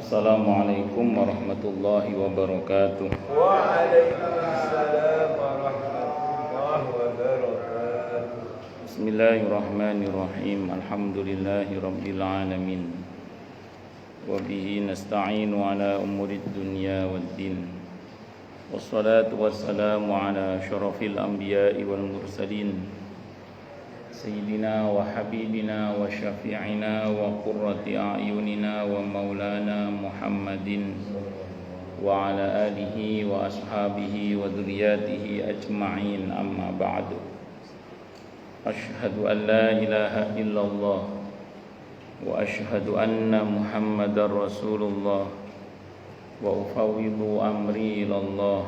Assalamualaikum warahmatullahi wabarakatuh. Waalaikumsalam warahmatullahi wabarakatuh. Bismillahirrahmanirrahim. Alhamdulillahi rabbil alamin. Wa bihi nasta'inu ala umurid dunya waddin. Wassalatu wassalamu ala syarafil anbiya'i wal mursalin. Sayyidina wa habibina wa syafi'ina wa qurrati a'yunina wa maulana Muhammadin wa ala alihi wa ashabihi wa dhurriyyatihi ajma'in, amma ba'du. Ashhadu an la ilaha illallah wa ashhadu anna Muhammadar Rasulullah wa ufawwidu amri ilallah.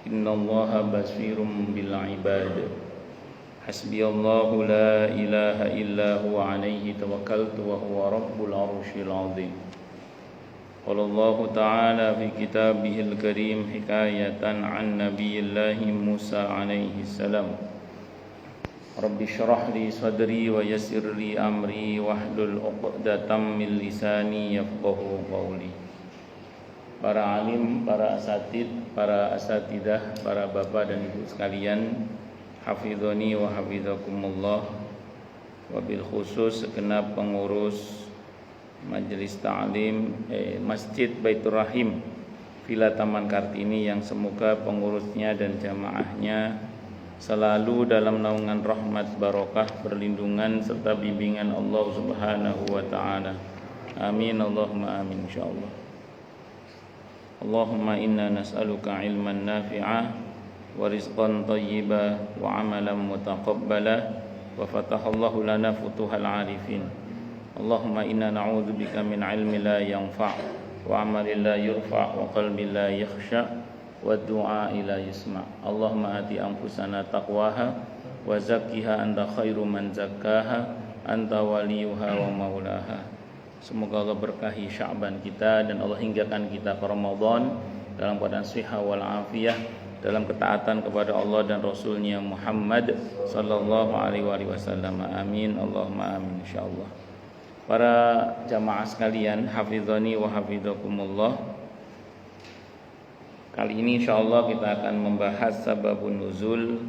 Innallaha basirun bil ibad. Hasbiyallahu la ilaha illa huwa alaihi tawakkaltu wa huwa rabbul arsyil azim. Qala Allah ta'ala fi kitabihil karim hikayatan an nabiyillahi Musa alaihi salam. Rabbi syrah li sadri wa yassir li amri wahlul 'uqdatam min lisani yafqahu qawli. Para alim, para asatid, para asatidah, para bapak dan ibu sekalian, hafidhani wa hafidhakumullah. Wabil khusus segenap pengurus Majelis Ta'lim Masjid Baitur Rahim Villa Taman Kartini, yang semoga pengurusnya dan jamaahnya selalu dalam naungan rahmat, barokah, perlindungan serta bimbingan Allah Subhanahu wa taala. Amin Allahumma amin insyaallah. Allahumma inna nas'aluka ilman nafi'ah wa rizqan thayyiba wa amalan mutaqabbala wa fatahallahu lana futuhal arifin. Allahumma inna na'udzubika min ilmi la yanfa' wa amalin la yurfa' wa qalbin la yakhsha' wa du'a la yusma'. Allahumma ati anfusana taqwaha wa zakkiha anta khairu man zakkaha anta waliyuha wa maulaha. Semoga Allah berkahi Sya'ban kita dan Allah hinggakan kita ke Ramadan dalam keadaan sihah wal afiyah, dalam ketaatan kepada Allah dan Rasulnya Muhammad sallallahu alaihi wasallam. Amin Allahumma amin insyaallah. Para jamaah sekalian, hafizani wa hafidhakumullah. Kali ini insyaallah kita akan membahas sababun nuzul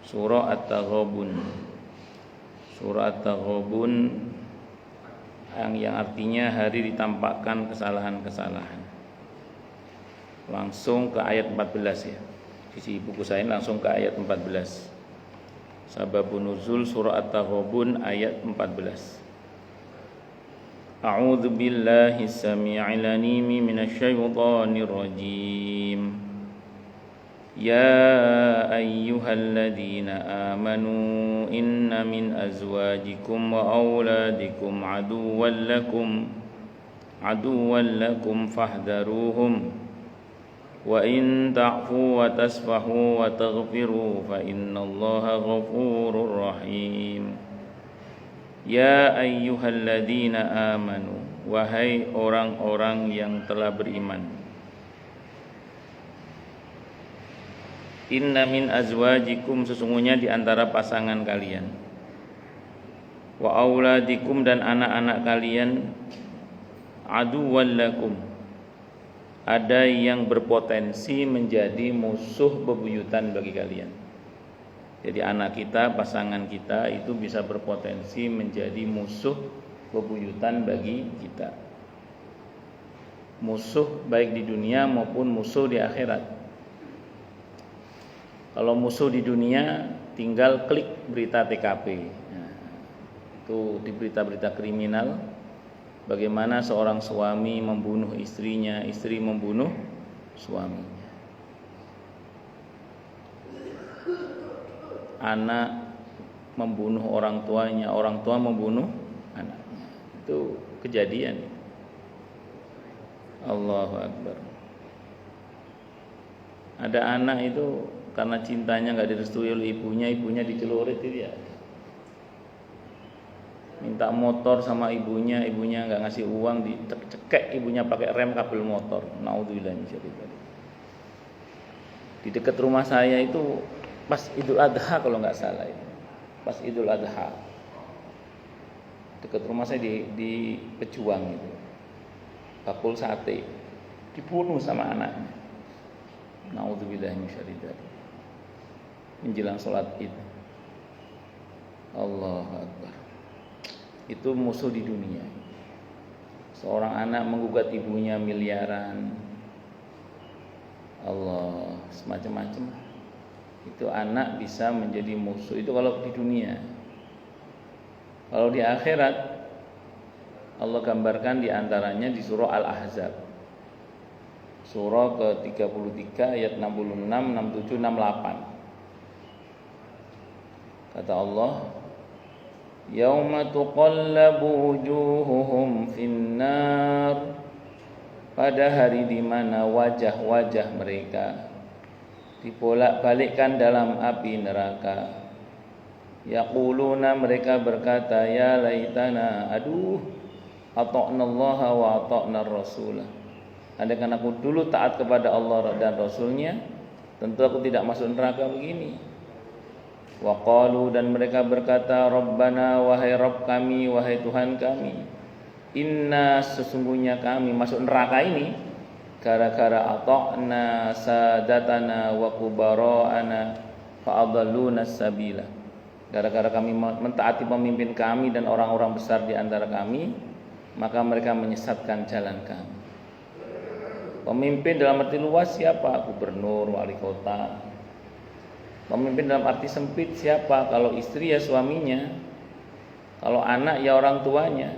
surah At-Taghabun. Surah At-Taghabun yang artinya hari ditampakkan kesalahan-kesalahan. Langsung ke ayat 14 ya. Isi buku saya langsung ke ayat 14. Sababun nuzul surah At-Taghabun ayat 14. A'udzu billahi samii'il 'aliim minasyaitonir rajiim. Ya ayyuhalladzina amanu inna min azwajikum wa auladikum aduwwan lakum fahdharuhum wa in ta'fu wa tasfahu wa taghfiru fa innallaha ghafurur rahim. Ya ayyuhalladzina amanu, wahai orang-orang yang telah beriman. Inna min azwajikum, sesungguhnya di antara pasangan kalian, wa auladikum, dan anak-anak kalian, aduwwan lakum, ada yang berpotensi menjadi musuh bebuyutan bagi kalian. Jadi anak kita, pasangan kita itu bisa berpotensi menjadi musuh bebuyutan bagi kita. Musuh baik di dunia maupun musuh di akhirat. Kalau musuh di dunia tinggal klik berita TKP. Nah, itu di berita-berita kriminal, bagaimana seorang suami membunuh istrinya, istri membunuh suaminya. Anak membunuh orang tuanya, orang tua membunuh anaknya. Itu kejadian. Allahu Akbar. Ada anak itu karena cintanya nggak direstui oleh ibunya, ibunya dicelurit itu ya. Minta motor sama ibunya, ibunya nggak ngasih uang, dicekek ibunya pakai rem kabel motor. Naudzubillah min dzalik. Di dekat rumah saya itu pas Idul Adha kalau nggak salah itu. Pas Idul Adha. Dekat rumah saya di Pejuang itu. bakul sate, dibunuh sama anaknya. Nauzubillahi minasyarri dzalik. Menjelang sholat Id. Allahu Akbar. Itu musuh di dunia. Seorang anak menggugat ibunya miliaran. Allah, semacam-macam. Itu anak bisa menjadi musuh. Itu kalau di dunia. Kalau di akhirat, Allah gambarkan di antaranya di surah Al-Ahzab. Surah ke-33 ayat 66, 67, 68. Kata Allah, yauma tuqallabu wujuhuhum finnar, pada hari di mana wajah-wajah mereka dibolak-balikkan dalam api neraka. Yaquluna, mereka berkata, ya laitana, aduh, ata'nallaha wa ata'nar rasulah. Andaikan aku dulu taat kepada Allah dan Rasulnya, tentu aku tidak masuk neraka begini. Wa qalu, dan mereka berkata, Rabbana, wahai Rabb kami, wahai Tuhan kami, inna, sesungguhnya kami masuk neraka ini gara-gara ata'na sadatana wa kubara'ana fa'adalluna sabila. Gara-gara kami mentaati pemimpin kami dan orang-orang besar di antara kami, maka mereka menyesatkan jalan kami. Pemimpin dalam arti luas siapa? Gubernur, wali kota. Pemimpin dalam arti sempit siapa? Kalau istri ya suaminya, kalau anak ya orang tuanya.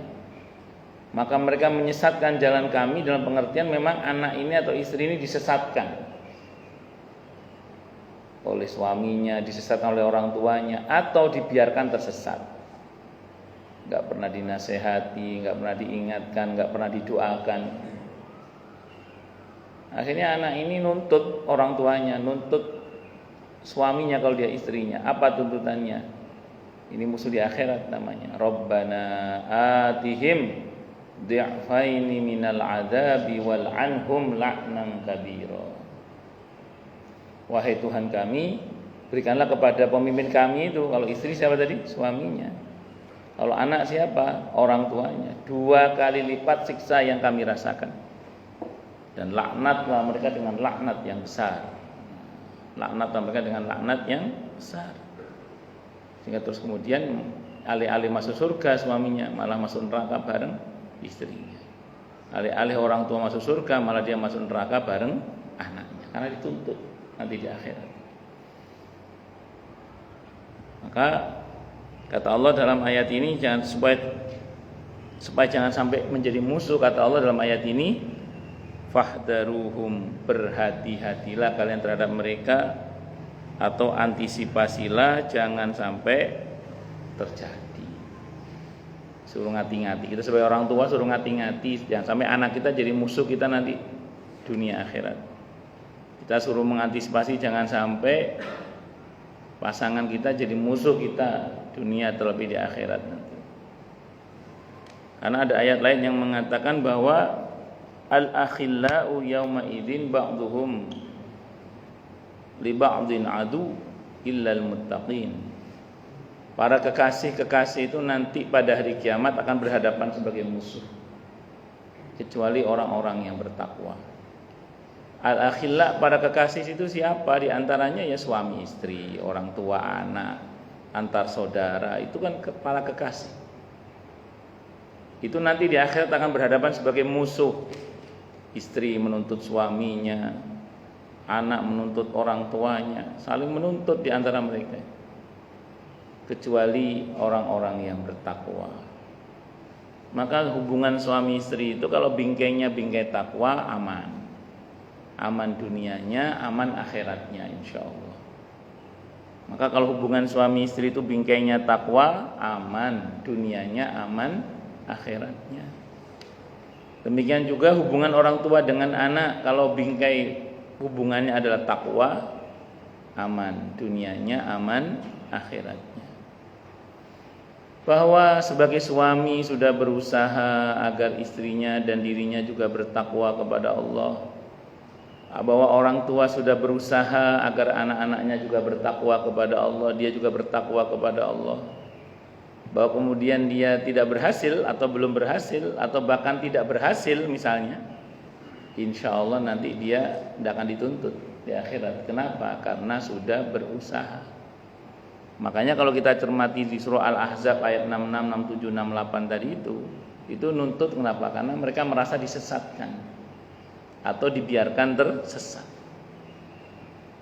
Maka mereka menyesatkan jalan kami dalam pengertian memang anak ini atau istri ini disesatkan oleh suaminya, disesatkan oleh orang tuanya, atau dibiarkan tersesat. Gak pernah dinasehati, gak pernah diingatkan, gak pernah didoakan. Akhirnya anak ini nuntut orang tuanya, nuntut suaminya kalau dia istrinya. Apa tuntutannya? Ini musuh di akhirat namanya. Rabbana atihim dhi'faini minal adabi wal anhum la'nan kabira. Wahai Tuhan kami, berikanlah kepada pemimpin kami itu, kalau istri siapa tadi? Suaminya. Kalau anak siapa? Orang tuanya. 2 kali lipat siksa yang kami rasakan. Dan laknatlah mereka dengan laknat yang besar. Laknatlah mereka dengan laknat yang besar. Sehingga terus kemudian alih-alih masuk surga suaminya, malah masuk neraka bareng istrinya. Alih-alih orang tua masuk surga, malah dia masuk neraka bareng anaknya. Karena dituntut nanti di akhirat. Maka kata Allah dalam ayat ini, jangan supaya jangan sampai menjadi musuh, kata Allah dalam ayat ini, fahdaruhum, berhati-hatilah kalian terhadap mereka, atau antisipasilah jangan sampai terjadi. Suruh ngati-ngati. Kita sebagai orang tua suruh ngati-ngati, jangan sampai anak kita jadi musuh kita nanti dunia akhirat. Kita suruh mengantisipasi jangan sampai pasangan kita jadi musuh kita dunia terlebih di akhirat nanti. Karena ada ayat lain yang mengatakan bahwa al-akhillau yauma idzin ba'dhum li ba'dhin adu illal muttaqin. Para kekasih-kekasih itu nanti pada hari kiamat akan berhadapan sebagai musuh, kecuali orang-orang yang bertakwa. Al-akhilla, para kekasih itu siapa? Di antaranya ya suami istri, orang tua anak, antar saudara, itu kan para kekasih. Itu nanti di akhirat akan berhadapan sebagai musuh. Istri menuntut suaminya, anak menuntut orang tuanya, saling menuntut di antara mereka. Kecuali orang-orang yang bertakwa. Maka hubungan suami istri itu kalau bingkainya bingkai takwa, aman. Aman dunianya, aman akhiratnya insya Allah. Maka kalau hubungan suami istri itu bingkainya takwa, aman dunianya, aman akhiratnya. Demikian juga hubungan orang tua dengan anak, kalau bingkai hubungannya adalah takwa, aman dunianya, aman akhiratnya. Bahwa sebagai suami sudah berusaha agar istrinya dan dirinya juga bertakwa kepada Allah. Bahwa orang tua sudah berusaha agar anak-anaknya juga bertakwa kepada Allah, dia juga bertakwa kepada Allah. bahwa kemudian dia tidak berhasil atau belum berhasil atau bahkan tidak berhasil misalnya, insya Allah nanti dia tidak akan dituntut di akhirat. Kenapa? Karena sudah berusaha. Makanya kalau kita cermati di surah Al-Ahzab ayat 66, 67, 68 tadi itu nuntut. Kenapa? Karena mereka merasa disesatkan atau dibiarkan tersesat.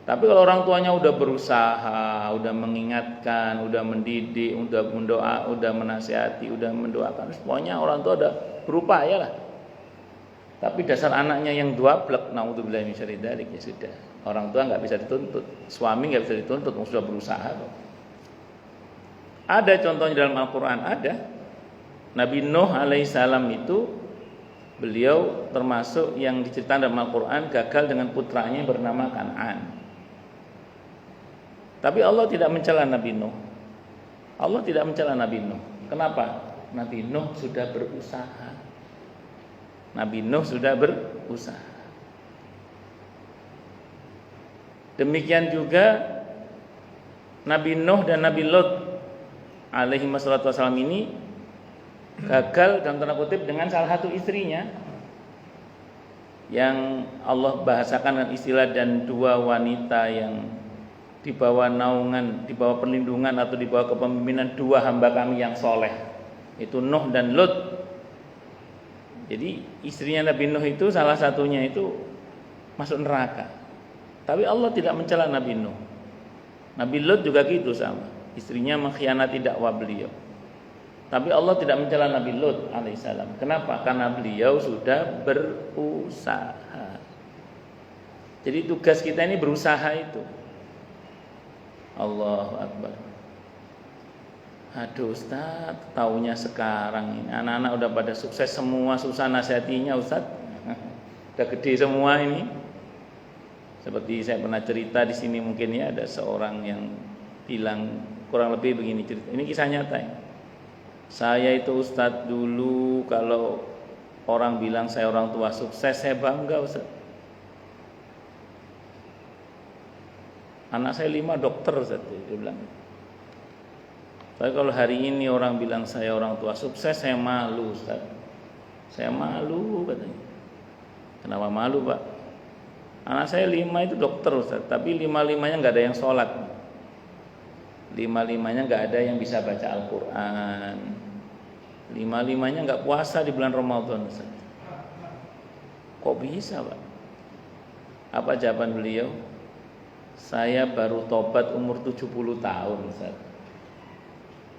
Tapi kalau orang tuanya udah berusaha, udah mengingatkan, udah mendidik, udah mendoa, udah menasihati, udah mendoakan, semuanya orang tua udah berupaya lah. Tapi dasar anaknya yang dwablek, naudzubillahi min syarri dzalik, ya sudah. Orang tua nggak bisa dituntut, suami nggak bisa dituntut, sudah berusaha kok. Ada contohnya dalam Al-Quran, ada. Nabi Nuh alaihissalam itu beliau termasuk yang diceritakan dalam Al-Quran gagal dengan putranya yang bernama Kan'an. Tapi Allah tidak mencela Nabi Nuh. Allah tidak mencela Nabi Nuh. Kenapa? Nabi Nuh sudah berusaha. Nabi Nuh sudah berusaha. Demikian juga Nabi Nuh dan Nabi Lot alaihi wassalatu wassalam ini gagal dalam tanda kutip dengan salah satu istrinya yang Allah bahasakan dengan istilah dan dua wanita yang di bawah naungan, di bawah perlindungan atau di bawah kepemimpinan dua hamba kami yang soleh, itu Nuh dan Lut. Jadi istrinya Nabi Nuh itu salah satunya itu masuk neraka. Tapi Allah tidak mencela Nabi Nuh. Nabi Lut juga gitu sama, istrinya mengkhianati dakwah beliau. Tapi Allah tidak mencela Nabi Lut alaihissalam. Kenapa? Karena beliau sudah berusaha. Jadi tugas kita ini berusaha itu. Allahu Akbar. Aduh Ustaz, taunya sekarang ini anak-anak udah pada sukses semua, susah nasihatinya Ustaz. Udah gede semua ini. Seperti saya pernah cerita di sini mungkin ya, ada seorang yang bilang kurang lebih begini cerita. Ini kisah nyata ya. Saya itu Ustaz dulu kalau orang bilang saya orang tua sukses, saya bangga Ustaz. Anak saya 5 dokter Ustaz, dia bilang. Tapi kalau hari ini orang bilang saya orang tua sukses, saya malu Ustaz. Saya malu katanya. Kenapa malu Pak? Anak saya 5 itu dokter Ustaz, tapi 5-5-nya gak ada yang sholat. 5-5-nya gak ada yang bisa baca Al-Quran. 5-5-nya gak puasa di bulan Ramadan Ustaz. Kok bisa Pak? Apa jawaban beliau? Saya baru tobat umur 70 tahun Ustaz.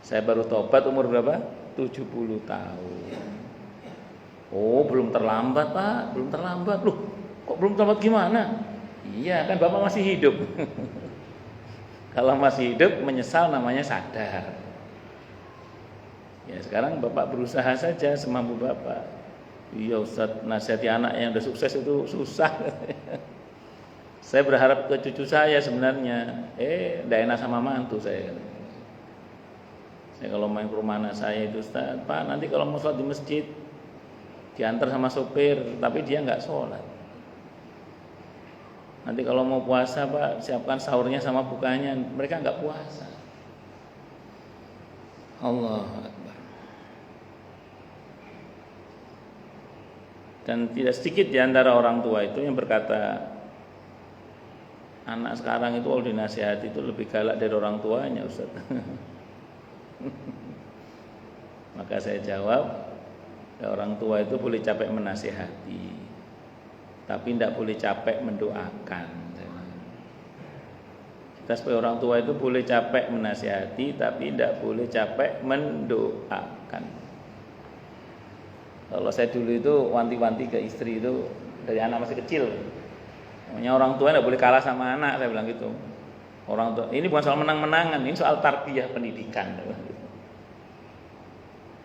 Saya baru tobat umur berapa? 70 tahun. Oh belum terlambat Pak, belum terlambat. Loh kok belum terlambat gimana? Iya kan Bapak masih hidup. Kalau masih hidup menyesal namanya sadar. Ya sekarang Bapak berusaha saja semampu Bapak. Iya Ustaz, nasihati anak yang udah sukses itu susah. Saya berharap ke cucu saya sebenarnya, tidak enak sama mantu saya. Saya kalau main ke rumah anak saya itu Ustaz, Pak nanti kalau mau sholat di masjid diantar sama sopir, tapi dia nggak sholat. Nanti kalau mau puasa Pak siapkan sahurnya sama bukanya, mereka nggak puasa. Allah Akbar. Dan tidak sedikit di antara orang tua itu yang berkata, anak sekarang itu kalau dinasihati itu lebih galak dari orang tuanya Ustaz. Maka saya jawab, ya orang tua itu boleh capek menasihati, tapi tidak boleh capek mendoakan. Kita sebagai orang tua itu boleh capek menasihati, tapi tidak boleh capek mendoakan. Kalau saya dulu itu wanti-wanti ke istri itu dari anak masih kecil. Namanya orang tua tidak boleh kalah sama anak, saya bilang gitu. Orang tua ini bukan soal menang-menangan, ini soal tarbiyah pendidikan.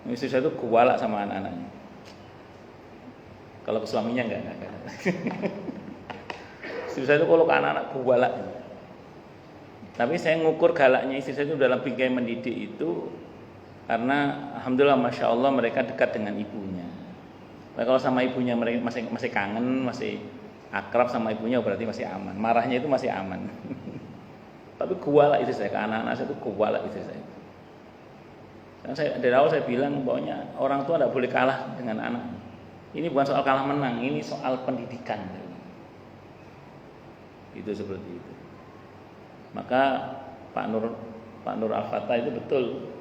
Istri saya itu kuwalak sama anak-anaknya. Kalau ke suaminya enggak. Istri saya itu kalau ke anak-anak kuwalak. Tapi saya ngukur galaknya istri saya itu dalam bingkai mendidik itu karena alhamdulillah masya Allah mereka dekat dengan ibunya. Nah, kalau sama ibunya mereka masih kangen, masih akrab sama ibunya berarti masih aman. Marahnya itu masih aman. Tapi kuwalak istri saya, ke anak-anak saya itu kuwalak istri saya. Karena dari awal saya bilang pokoknya orang tua tidak boleh kalah dengan anak. Ini bukan soal kalah menang, ini soal pendidikan. Itu seperti itu. Maka Pak Nur Al-Fatah itu betul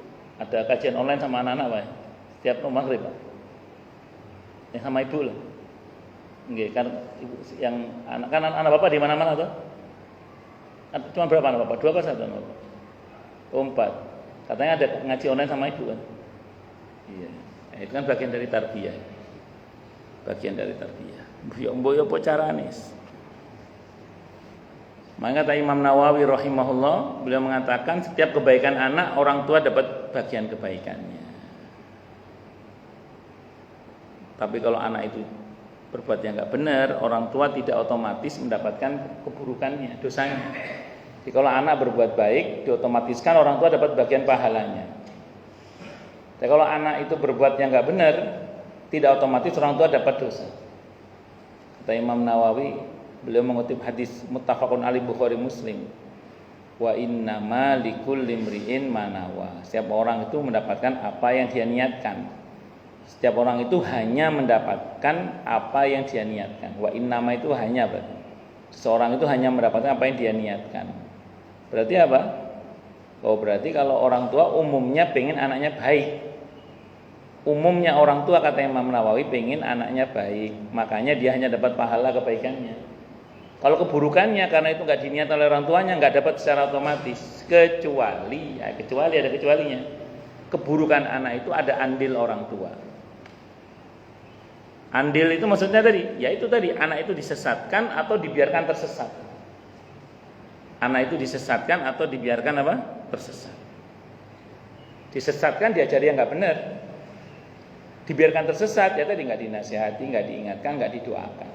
ada kajian online sama anak-anak Pak. Setiap maghrib Pak. Yang sama ibu lah. Nggih, kan ibu yang anak Bapak di mana-mana tuh? Cuma berapa anak Bapak? 2 apa 1 anak Bapak? 4. Katanya ada ngaji online sama ibu kan? Iya. Nah, itu kan bagian dari tarbiyah. Bagian dari tarbiyah. Mboyo apa carane? Maka kata Imam Nawawi rahimahullah, beliau mengatakan setiap kebaikan anak orang tua dapat bagian kebaikannya. Tapi kalau anak itu berbuat yang enggak benar, orang tua tidak otomatis mendapatkan keburukannya, dosanya. Jadi kalau anak berbuat baik, diotomatiskan orang tua dapat bagian pahalanya. Tapi kalau anak itu berbuat yang enggak benar, tidak otomatis orang tua dapat dosa. Kata Imam Nawawi, beliau mengutip hadis muttafaqun alaih Bukhari Muslim. Wa innama likulli imri'in ma nawa. Setiap orang itu mendapatkan apa yang dia niatkan. Setiap orang itu hanya mendapatkan apa yang dia niatkan. Wa innama itu hanya berarti seseorang itu hanya mendapatkan apa yang dia niatkan. Berarti apa? Oh, berarti kalau orang tua umumnya pengen anaknya baik. Umumnya orang tua kata Imam Nawawi pengen anaknya baik, makanya dia hanya dapat pahala kebaikannya. Kalau keburukannya karena itu nggak diniat oleh orang tuanya nggak dapat secara otomatis, kecuali ada kecualinya. Keburukan anak itu ada andil orang tua. Andil itu maksudnya tadi, yaitu tadi anak itu disesatkan atau dibiarkan tersesat. Anak itu disesatkan atau dibiarkan apa? Tersesat. Disesatkan diajari yang nggak benar. Dibiarkan tersesat ya tadi nggak dinasihati, nggak diingatkan, nggak didoakan.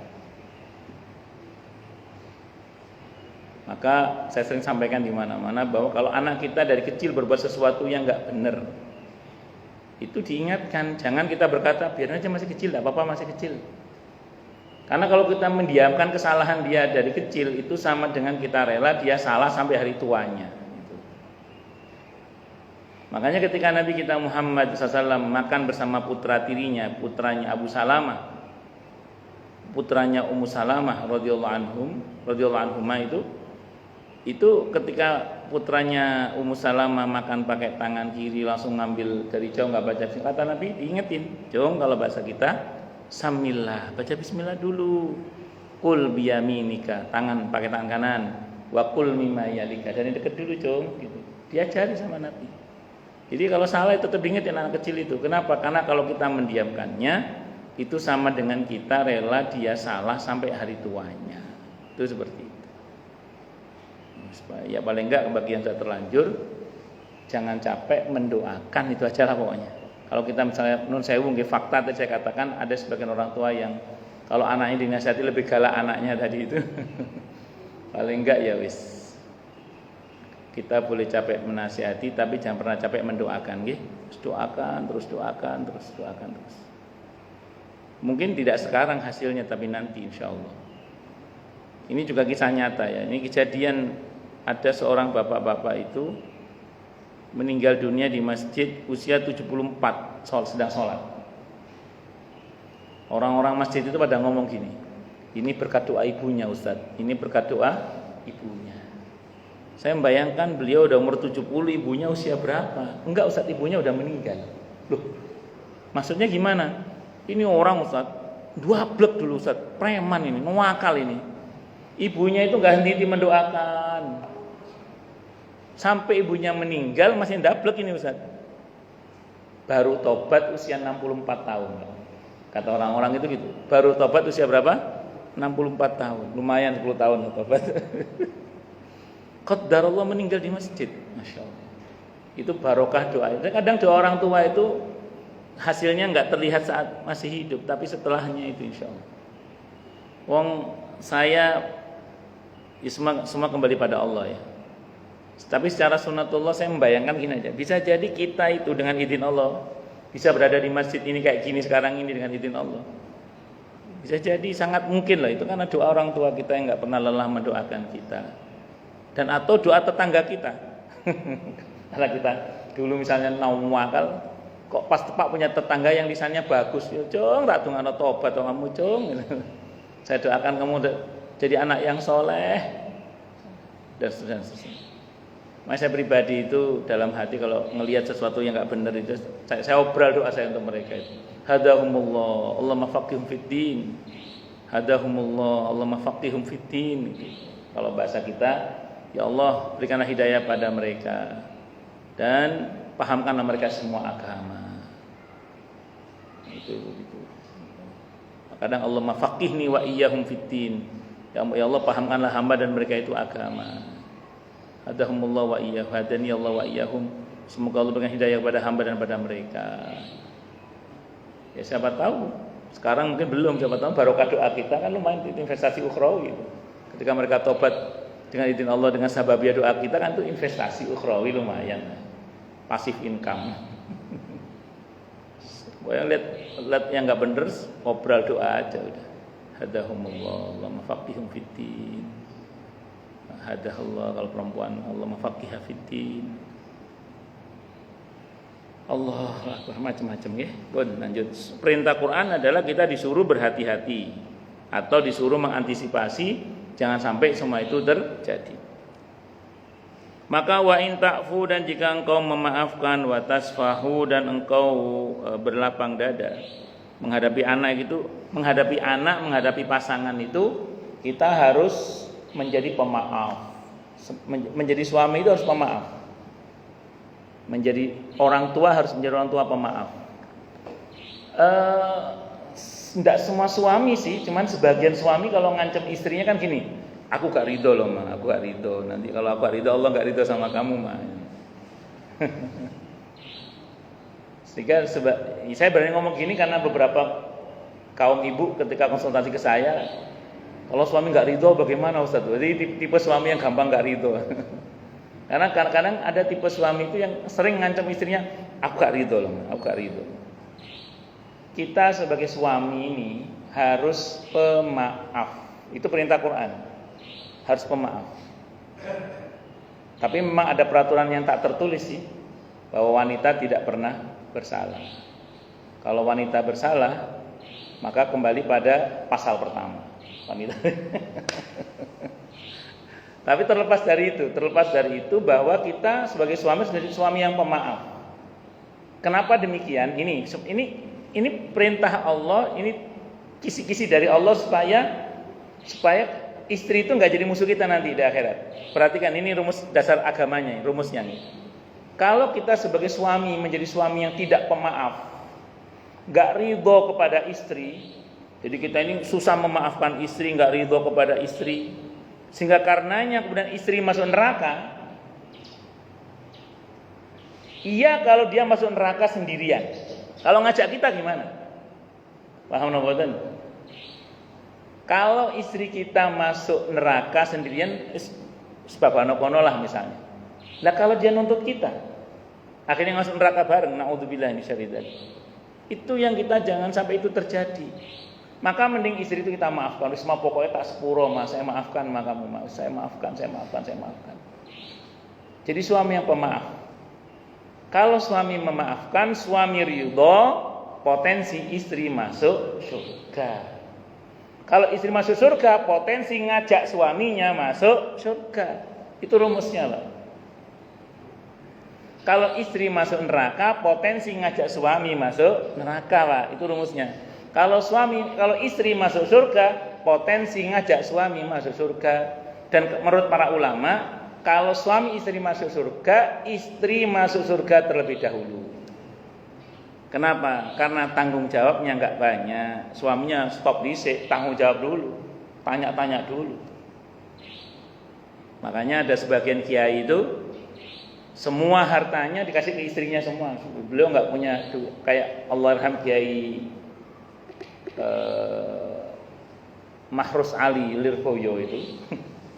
Maka saya sering sampaikan di mana-mana bahwa kalau anak kita dari kecil berbuat sesuatu yang nggak benar, itu diingatkan. Jangan kita berkata biar aja masih kecil, nggak apa-apa masih kecil. Karena kalau kita mendiamkan kesalahan dia dari kecil, itu sama dengan kita rela dia salah sampai hari tuanya. Makanya ketika Nabi kita Muhammad SAW makan bersama putra tirinya, putranya Abu Salamah, putranya Ummu Salamah radhiyallahu anhuma itu ketika putranya Ummu Salamah makan pakai tangan kiri langsung ngambil dari jauh nggak baca bismillah, kata Nabi diingetin, jong kalau bahasa kita samillah, baca bismillah dulu. Kul biyaminika, pakai tangan kanan. Wa kul mimma yalika, dan deket dulu jong gitu. Diajari sama Nabi. Jadi kalau salah itu tetap diingetin anak kecil itu. Kenapa? Karena kalau kita mendiamkannya, itu sama dengan kita rela dia salah sampai hari tuanya. Itu seperti itu. Ya paling enggak bagi yang sudah terlanjur, jangan capek mendoakan, itu aja lah pokoknya. Kalau kita misalnya nun sewu nggih fakta tadi saya katakan ada sebagian orang tua yang kalau anaknya dinasihati lebih galak anaknya tadi itu. Paling enggak ya wis. Kita boleh capek menasihati tapi jangan pernah capek mendoakan nggih. Terus doakan terus. Mungkin tidak sekarang hasilnya tapi nanti insyaallah. Ini juga kisah nyata ya. Ini kejadian ada seorang bapak-bapak itu meninggal dunia di masjid usia 74 sedang sholat. Orang-orang masjid itu pada ngomong gini, ini berkat doa ibunya Ustaz, ini berkat doa ibunya. Saya membayangkan beliau udah umur 70, ibunya usia berapa? Enggak Ustaz, ibunya udah meninggal. Loh, maksudnya gimana? Ini orang Ustaz, duablek dulu Ustaz, preman ini, nuwakal ini. Ibunya itu gak henti mendoakan. Sampai ibunya meninggal masih ndablek ini Ustaz. Baru tobat usia 64 tahun. Kata orang-orang itu gitu. Baru tobat usia berapa? 64 tahun. Lumayan 10 tahun tobat. Qadarullah meninggal di masjid. Masya Allah. Itu barokah doa. Kadang doa orang tua itu hasilnya enggak terlihat saat masih hidup, tapi setelahnya itu insya Allah. Wong saya ya semua kembali pada Allah ya. Tapi secara sunatullah saya membayangkan gini aja. Bisa jadi kita itu dengan izin Allah bisa berada di masjid ini kayak gini sekarang ini dengan izin Allah. Bisa jadi sangat mungkin lah itu karena doa orang tua kita yang enggak pernah lelah mendoakan kita. Dan atau doa tetangga kita. Karena kita Dulu misalnya nawakal, kok pas tepak punya tetangga yang lisannya bagus, ya cung, tak dongano tobat dong kamu cung. Saya doakan kamu jadi anak yang soleh dan seterusnya. Mas saya pribadi itu dalam hati kalau ngelihat sesuatu yang nggak benar itu saya obral doa saya untuk mereka itu. Hadahumullah, Allah mafaqihum fiddin. Hadahumullah, Allah mafaqihum fiddin. Kalau bahasa kita, ya Allah berikanlah hidayah pada mereka dan pahamkanlah mereka semua agama. Itu. Kadang Allah mafaqihni wa iyyahum fiddin. Ya Allah pahamkanlah hamba dan mereka itu agama. Hadahumullah wa iyyahum, hadani Allah wa iyyahum. Semoga Allah berikan hidayah kepada hamba dan pada mereka. Ya siapa tahu. Sekarang mungkin belum, siapa tahu barokah doa kita kan lumayan itu investasi ukhrawi gitu. Ketika mereka tobat dengan izin Allah dengan sababiyah doa kita kan itu investasi ukhrawi lumayan. Pasif income. Yang lihat yang enggak bener ngobrol doa aja udah. Hadahumullah, Allah mafaqihum fiddin. Hadahullah kalau perempuan Allah mafaqihha fiddin. Allah macam-macam ya. Lanjut. Perintah Quran adalah kita disuruh berhati-hati atau disuruh mengantisipasi jangan sampai semua itu terjadi. Maka wa in ta'fu, dan jika engkau memaafkan, wa tasfahu, dan engkau berlapang dada menghadapi anak itu, menghadapi pasangan itu kita harus menjadi pemaaf. Menjadi suami itu harus pemaaf. Menjadi orang tua harus menjadi orang tua pemaaf. Tidak semua suami sih, cuman sebagian suami kalau ngancam istrinya kan gini, aku gak ridho loh ma, aku gak ridho. Nanti kalau aku gak ridho, Allah gak ridho sama kamu ma. Sehingga saya berani ngomong gini karena beberapa kaum ibu ketika konsultasi ke saya, kalau suami gak ridho bagaimana Ustaz? Jadi tipe suami yang gampang gak ridho. Karena kadang-kadang ada tipe suami itu yang sering ngancam istrinya, aku gak ridho loh, aku gak ridho. Kita sebagai suami ini harus pemaaf. Itu perintah Quran. Harus pemaaf. Tapi memang ada peraturan yang tak tertulis sih, bahwa wanita tidak pernah bersalah. Kalau wanita bersalah, maka kembali pada pasal pertama. Wanita. Tapi terlepas dari itu bahwa kita sebagai suami menjadi suami yang pemaaf. Kenapa demikian? Ini perintah Allah, ini kisi-kisi dari Allah supaya istri itu nggak jadi musuh kita nanti di akhirat. Perhatikan ini rumus dasar agamanya, rumusnya nih. Kalau kita sebagai suami menjadi suami yang tidak pemaaf, nggak ridho kepada istri, jadi kita ini susah memaafkan istri, nggak ridho kepada istri, sehingga karenanya kemudian istri masuk neraka. Iya kalau dia masuk neraka sendirian. Kalau ngajak kita gimana? Paham nggak? Kalau istri kita masuk neraka sendirian, sebab kono lah misalnya. Nah kalau dia nuntut kita, akhirnya masuk neraka bareng, naudzubillah min syarri dzalik. Itu yang kita jangan sampai itu terjadi. Maka mending istri itu kita maafkan. Semua pokoknya tak sepuro mas, saya maafkan makamu mas, saya maafkan. Jadi suami yang pemaaf. Kalau suami memaafkan, suami ridho, potensi istri masuk surga. Kalau istri masuk surga, potensi ngajak suaminya masuk surga. Itu rumusnya loh. Kalau istri masuk neraka, potensi ngajak suami masuk neraka lah. Itu rumusnya. Kalau istri masuk surga, potensi ngajak suami masuk surga. Dan menurut para ulama, kalau suami istri masuk surga, istri masuk surga terlebih dahulu. Kenapa? Karena tanggung jawabnya enggak banyak. Suaminya stop dhisik, tanggung jawab dulu. Tanya-tanya dulu. Makanya ada sebagian kiai itu semua hartanya dikasih ke istrinya semua. Beliau enggak punya kayak Allahyarham Kiai Mahrus Ali Lirboyo itu.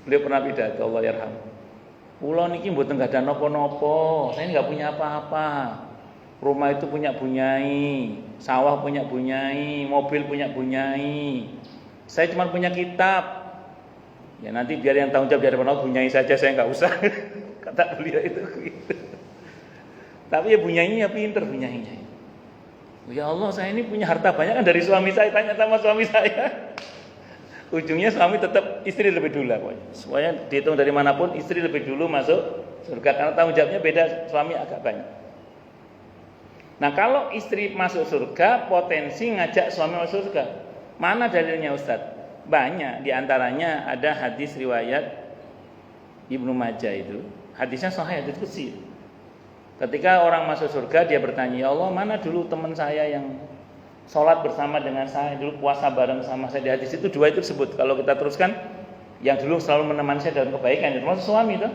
Beliau pernah pidato, Allahyarham. Kula niki mboten gadah napa-napa. Saya enggak punya apa-apa. Rumah itu punya bunyai, sawah punya bunyai, mobil punya bunyai. Saya cuma punya kitab. Ya nanti biar yang tanggung jawab di hadapan Allah bunyai saja, saya enggak usah. Kata beliau itu gitu. Tapi ya bunyinya pinter bunyinya. Ya Allah, saya ini punya harta banyak kan dari suami saya, tanya sama suami saya. Ujungnya suami tetap istri lebih dulu pokoknya. Supaya dihitung dari manapun istri lebih dulu masuk surga karena tanggung jawabnya beda, suami agak banyak. Nah, kalau istri masuk surga, potensi ngajak suami masuk surga. Mana dalilnya Ustadz? Banyak, di antaranya ada hadis riwayat Ibnu Majah itu. Hadisnya sahih, hadis qudsi. Ketika orang masuk surga, dia bertanya, "Ya Allah, mana dulu teman saya yang sholat bersama dengan saya, dulu puasa bareng sama saya?" Di hadis itu dua itu disebut. Kalau kita teruskan, yang dulu selalu menemani saya dalam kebaikan, itu termasuk suami itu.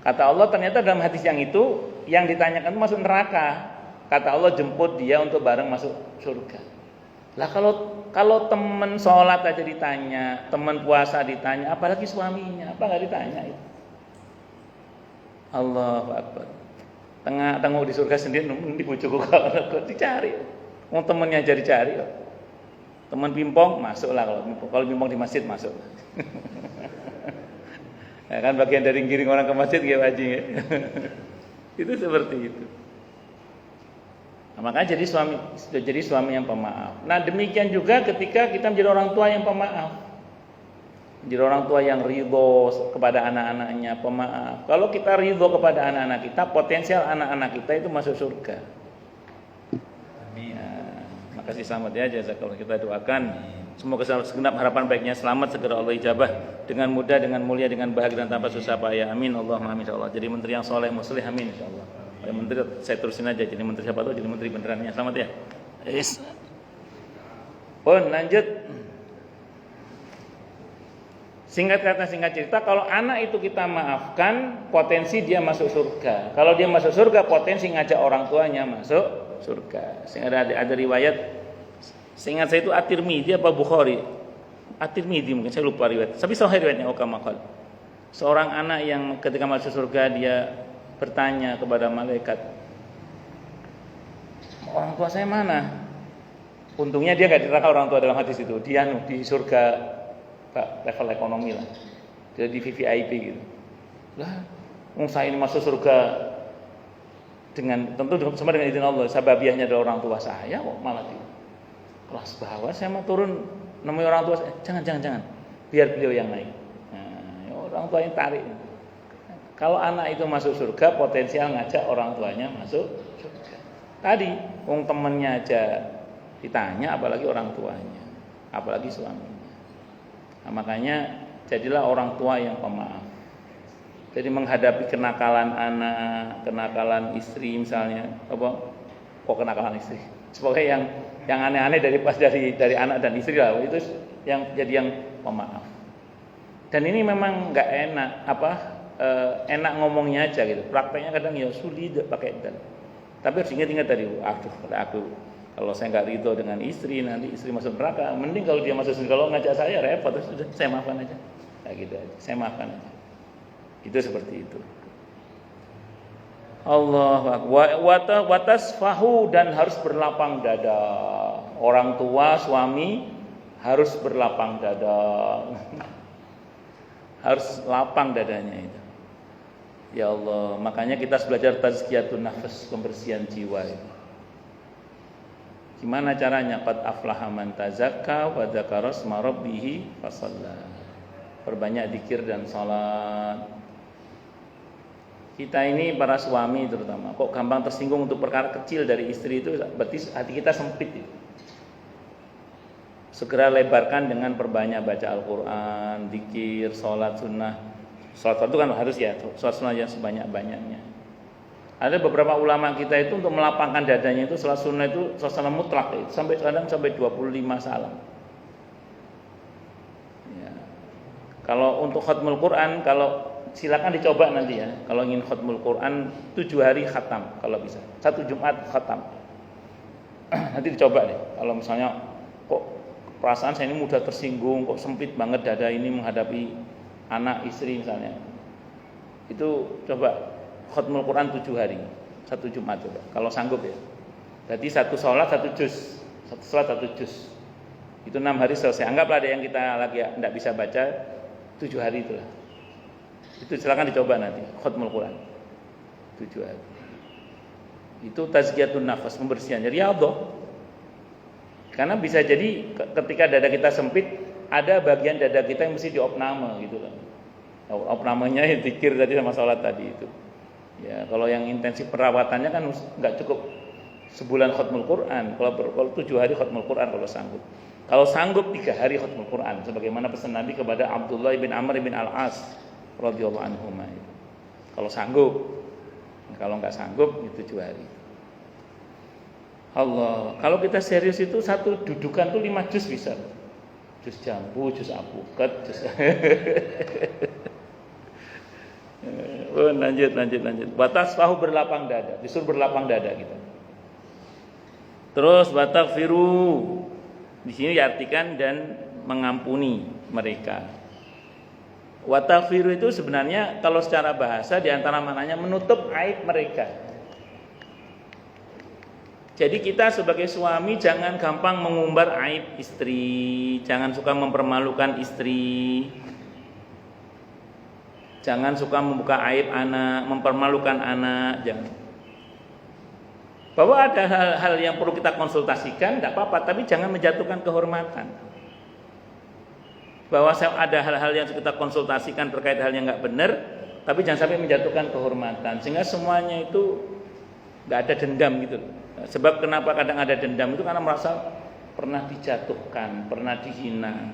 Kata Allah, ternyata dalam hadis yang itu, yang ditanyakan itu masuk neraka. Kata Allah, jemput dia untuk bareng masuk surga. Lah kalau teman sholat aja ditanya, teman puasa ditanya, apalagi suaminya, apa nggak ditanya itu? Allahu Akbar. Tengah di surga sendiri di bujuku kok dicari. Mau temennya aja dicari kok. Teman pimpong masuklah kalau pimpong di masjid masuk. Ya kan bagian dari giring orang ke masjid ya Pak Haji. Itu seperti itu. Nah, makanya jadi suami yang pemaaf. Nah, demikian juga ketika kita menjadi orang tua yang pemaaf. Menjadi orang tua yang ridho kepada anak-anaknya, pemaaf. Kalau kita ridho kepada anak-anak kita, potensial anak-anak kita itu masuk surga. Amin. Ya, makasih selamat ya, jazakallah, kita doakan. Semoga segenap harapan baiknya selamat segera Allah ijabah dengan mudah, dengan mulia, dengan bahagia dan tanpa susah payah. Amin. Allahumma amin insyaallah. Jadi menteri yang soleh, muslih, amin insyaallah. Oleh menteri saya terusin aja jadi menteri siapa tahu jadi menteri benerannya. Selamat ya. Yes. Lanjut. Singkat kata singkat cerita, kalau anak itu kita maafkan, potensi dia masuk surga. Kalau dia masuk surga, potensi ngajak orang tuanya masuk surga. Sehingga ada riwayat, seingat saya itu At-Tirmidzi apa Bukhari? At-Tirmidzi mungkin, saya lupa riwayat. Tapi sahih riwayatnya Ukamakal. Seorang anak yang ketika masuk surga dia bertanya kepada malaikat, orang tua saya mana? Untungnya dia nggak diraka orang tua dalam hadis itu. Dia di surga level ekonomi lah, jadi di VVIP gitu. Lah, saya ini masuk surga dengan tentu sama dengan izin Allah. Sababiahnya adalah orang tua saya, kok malah di kelas bawah saya mau turun nemui orang tua saya. Jangan, biar beliau yang naik. Nah, orang tua yang tarik. Kalau anak itu masuk surga, potensial ngajak orang tuanya masuk surga. Tadi, temennya aja ditanya, apalagi orang tuanya, apalagi suaminya. Nah, makanya jadilah orang tua yang pemaaf. Jadi menghadapi kenakalan anak, kenakalan istri misalnya, kok kenakalan istri? Sebagai yang aneh-aneh dari anak dan istri lah, itu yang jadi yang pemaaf. Dan ini memang nggak enak, enak ngomongnya aja gitu. Prakteknya kadang ya sulit pakai dan. Tapi harus ingat tadi, aku kalau saya nggak ridho dengan istri, nanti istri masuk neraka. Mending kalau dia masuk surga, kalau ngajak saya repot, terus sudah saya maafkan aja. Kayak gitu aja, saya maafkan aja. Itu seperti itu. Allah watasfahu, dan harus berlapang dada. Orang tua, suami harus berlapang dada. Harus lapang dadanya itu. Ya Allah, makanya kita belajar tazkiyatun nafas, pembersihan jiwa itu. Gimana caranya? Qad aflaha man tazakka wa dzakara isma rabbih fasalla. Perbanyak zikir dan salat. Kita ini para suami terutama kok gampang tersinggung untuk perkara kecil dari istri itu, berarti hati kita sempit itu. Segera lebarkan dengan perbanyak baca Al-Qur'an, zikir, salat sunnah. Salat itu kan harus ya, salat sunnah yang sebanyak-banyaknya. Ada beberapa ulama kita itu untuk melapangkan dadanya itu salat sunnah itu salat mutlak itu kadang sampai 25 salam. Ya. Kalau untuk khatmul Quran, silakan dicoba nanti ya. Kalau ingin khatmul Quran 7 hari khatam kalau bisa. 1 Jumat khatam. Nanti dicoba deh. Kalau misalnya kok perasaan saya ini mudah tersinggung, kok sempit banget dada ini menghadapi anak istri misalnya. Itu coba khatmul Quran 7 hari, 1 Jumat coba. Kalau sanggup ya. Jadi 1 sholat 1 juz, 1 sholat 1 juz. Itu 6 hari selesai. Anggaplah ada yang kita lagi tidak bisa baca 7 hari itulah. Itu silakan dicoba nanti khatmul Quran 7 hari. Itu tazkiyatun nafas, pembersihan. Riyadhah. Karena bisa jadi ketika dada kita sempit, ada bagian dada kita yang mesti diopname gitu kan. Opnamenya ya zikir tadi sama sholat tadi itu. Ya, kalau yang intensif perawatannya kan nggak cukup sebulan khatmul Quran. Kalau 7 hari khatmul Quran kalau sanggup. Kalau sanggup 3 hari khatmul Quran, sebagaimana pesan Nabi kepada Abdullah bin Amr bin Al-As radhiyallahu anhuma. Kalau sanggup, kalau nggak sanggup itu 7 hari. Allah, kalau kita serius itu satu dudukan tuh 5 juz bisa. Juz jambu, juz apukat, juz lanjut. Batas tahu berlapang dada, disuruh berlapang dada kita. Terus batakfiru, di sini diartikan dan mengampuni mereka. Watakfiru itu sebenarnya kalau secara bahasa diantara maknanya menutup aib mereka. Jadi kita sebagai suami jangan gampang mengumbar aib istri, jangan suka mempermalukan istri, jangan suka membuka aib anak, mempermalukan anak, jangan. Bahwa ada hal-hal yang perlu kita konsultasikan, tidak apa-apa, tapi jangan menjatuhkan kehormatan. Bahwa ada hal-hal yang kita konsultasikan terkait hal yang nggak benar, tapi jangan sampai menjatuhkan kehormatan, sehingga semuanya itu nggak ada dendam gitu. Sebab kenapa kadang ada dendam itu karena merasa pernah dijatuhkan, pernah dihina,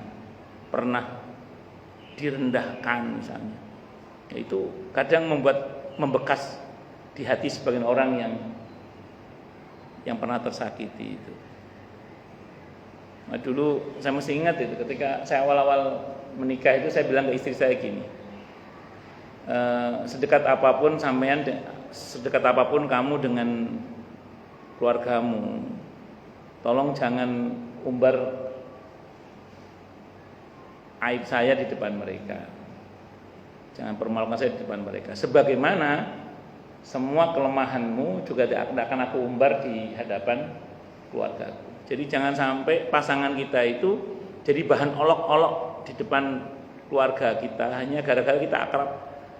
pernah direndahkan misalnya. Itu kadang membekas di hati sebagian orang yang pernah tersakiti itu. Nah, dulu saya masih ingat itu ketika saya awal-awal menikah itu saya bilang ke istri saya gini, sedekat apapun kamu dengan keluargamu, tolong jangan umbar aib saya di depan mereka, jangan permalukan saya di depan mereka. Sebagaimana semua kelemahanmu juga tidak akan aku umbar di hadapan keluargaku. Jadi jangan sampai pasangan kita itu jadi bahan olok-olok di depan keluarga kita hanya gara-gara kita akrab